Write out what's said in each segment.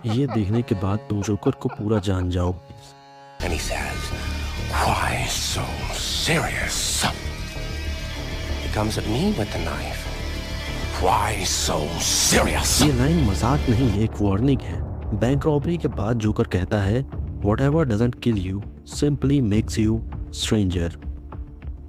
ये देखने के बाद तुम जोकर को पूरा जान जाओ। And he says, "Why so serious?" He comes at me with the knife. Why so serious? ये लाइन मजाक नहीं, एक वार्निंग है। बैंक रॉबरी के बाद जोकर कहता है, Whatever doesn't kill you simply makes you stranger।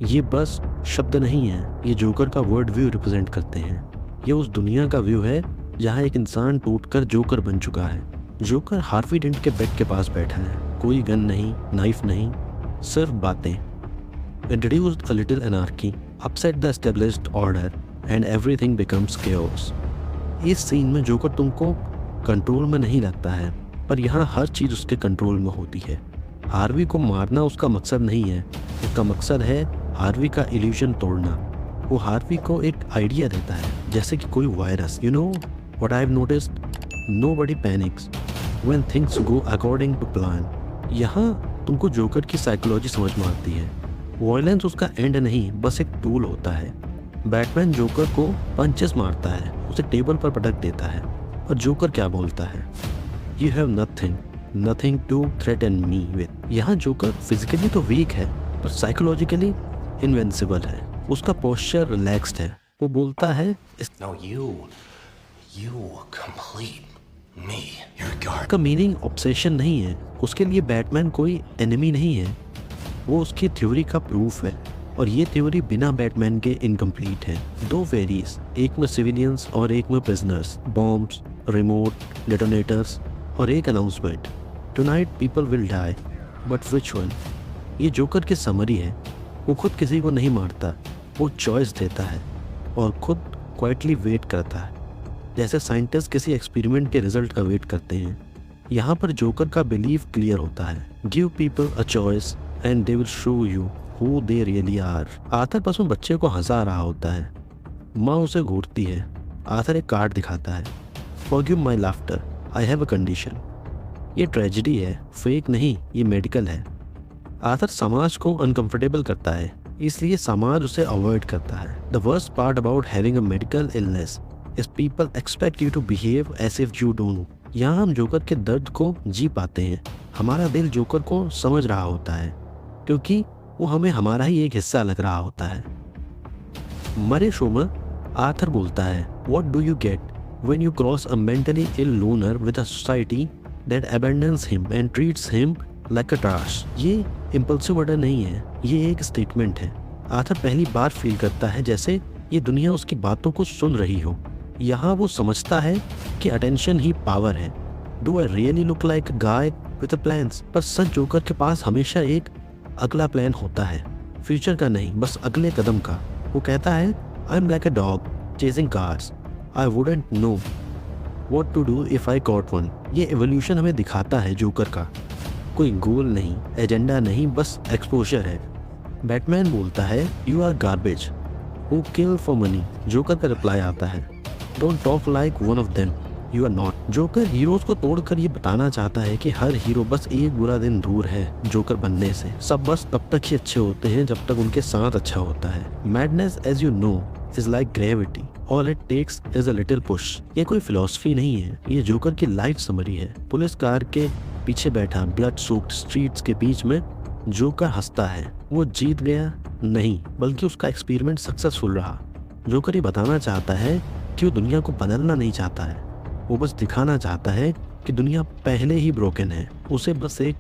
ये बस शब्द नहीं है, ये जोकर का वर्ल्ड व्यू रिप्रेजेंट करते हैं। ये उस दुनिया का व्यू है जहाँ एक इंसान टूटकर जोकर बन चुका है। जोकर हार्वी डेंट के बेड के पास बैठा है, कोई गन नहीं, नाइफ नहीं, सिर्फ बातें। Introduced a little anarchy, upset the established order and everything becomes chaos। इस सीन में जोकर तुमको कंट्रोल में नहीं लगता है, पर यहाँ हर चीज़ उसके कंट्रोल में होती है। हार्वी को मारना उसका मकसद नहीं है, उसका मकसद है हार्वी का इल्यूजन तोड़ना। वो हार्वी को एक आइडिया देता है, जैसे कि कोई virus. You know what I have noticed, nobody panics when things go according to plan. यहाँ तुमको जोकर की साइकोलॉजी समझ में आती है। वायलेंस उसका एंड नहीं, बस एक टूल होता है। बैटमैन जोकर को पंचेस मारता है, उसे टेबल पर पटक देता है, और जोकर क्या बोलता है, you have nothing to threaten me with. यहाँ जोकर फिजिकली तो वीक है, पर साइकोलॉजिकली इनविंसिबल है। उसका पोस्चर रिलैक्स्ड है। वो बोलता है, No, you complete me. Your guard. का मीनिंग ऑब्सेशन नहीं है। उसके लिए बैटमैन कोई एनिमी नहीं है, वो उसकी थ्योरी का प्रूफ है। और ये थ्योरी बिना बैटमैन के इनकम्प्लीट है। दो वेरीज, एक में सिविलियंस और एक में प्रिजनर्स, बॉम्ब्स, रिमोट, डेटोनेटर्स और एक announcement, tonight people will die but which one. ये जोकर की समरी है। वो खुद किसी को नहीं मारता, वो चॉइस देता है और खुद क्वाइटली वेट करता है, जैसे साइंटिस्ट किसी एक्सपेरिमेंट के रिजल्ट का वेट करते हैं। यहाँ पर जोकर का बिलीफ क्लियर होता है, give people a choice and they will show you who they really are. Arthur पशु बच्चे को हंसा रहा होता है, माँ उसे घूरती है। आर्थर एक कार्ड दिखाता है, forgive my laughter, I have a condition. ये ट्रेजेडी है, फेक नहीं, ये मेडिकल है। आर्थर समाज को अनकंफर्टेबल करता है, इसलिए समाज उसे अवॉइड करता है। The worst part about having a medical illness is people expect you to behave as if you don't. यहाँ हम जोकर के दर्द को जी पाते हैं। हमारा दिल जोकर को समझ रहा होता है, क्योंकि वो हमें हमारा ही एक हिस्सा लग रहा होता है। मरे शो में आर्थर बोलता है, what do you get when you cross a mentally ill loner with a society that abandons him and treats him like a trash. ये इम्पल्सिव मर्डर नहीं है, ये एक स्टेटमेंट है। आर्थर पहली बार फील करता है जैसे ये दुनिया उसकी बातों को सुन रही हो। यहाँ वो समझता है कि अटेंशन ही पावर है। Do I really look like a guy with a plans? पर सच जोकर के पास हमेशा एक अगला प्लान होता है, फ्यूचर का नहीं, बस अगले कदम का। वो कहता है, I am like a dog chasing cars, I wouldn't know what to do if I caught one. ये एवोल्यूशन हमें दिखाता है जोकर का। कोई गोल नहीं, एजेंडा नहीं, बस एक्सपोजर है। बैटमैन बोलता है, you are garbage who kill for money. Joker का रिप्लाई आता है, don't talk like one of them, you are not. Joker heroes को तोड़कर ये बताना चाहता है कि हर हीरो बस एक बुरा दिन दूर है जोकर बनने से। सब बस तब तक ही अच्छे होते हैं जब तक उनके साथ अच्छा होता है। Madness as you know is like gravity, all it takes is a little push. ये कोई फिलॉसफी नहीं है, ये जोकर की लाइफ समरी है। पुलिस कार के पीछे बैठा ब्लड सोक्ड स्ट्रीट्स के बीच में जोकर हंसता है। वो जीत गया नहीं, बल्कि उसका एक्सपेरिमेंट सक्सेसफुल रहा। जोकर ये बताना चाहता है कि वो दुनिया को बदलना नहीं चाहता है, वो बस दिखाना चाहता है कि दुनिया पहले ही ब्रोकन है, उसे बस एक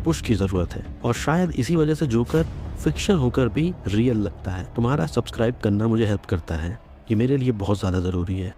पुश की ज़रूरत है। और शायद इसी वजह से जोकर फिक्शन होकर भी रियल लगता है। तुम्हारा सब्सक्राइब करना मुझे हेल्प करता है, ये मेरे लिए बहुत ज़्यादा ज़रूरी है।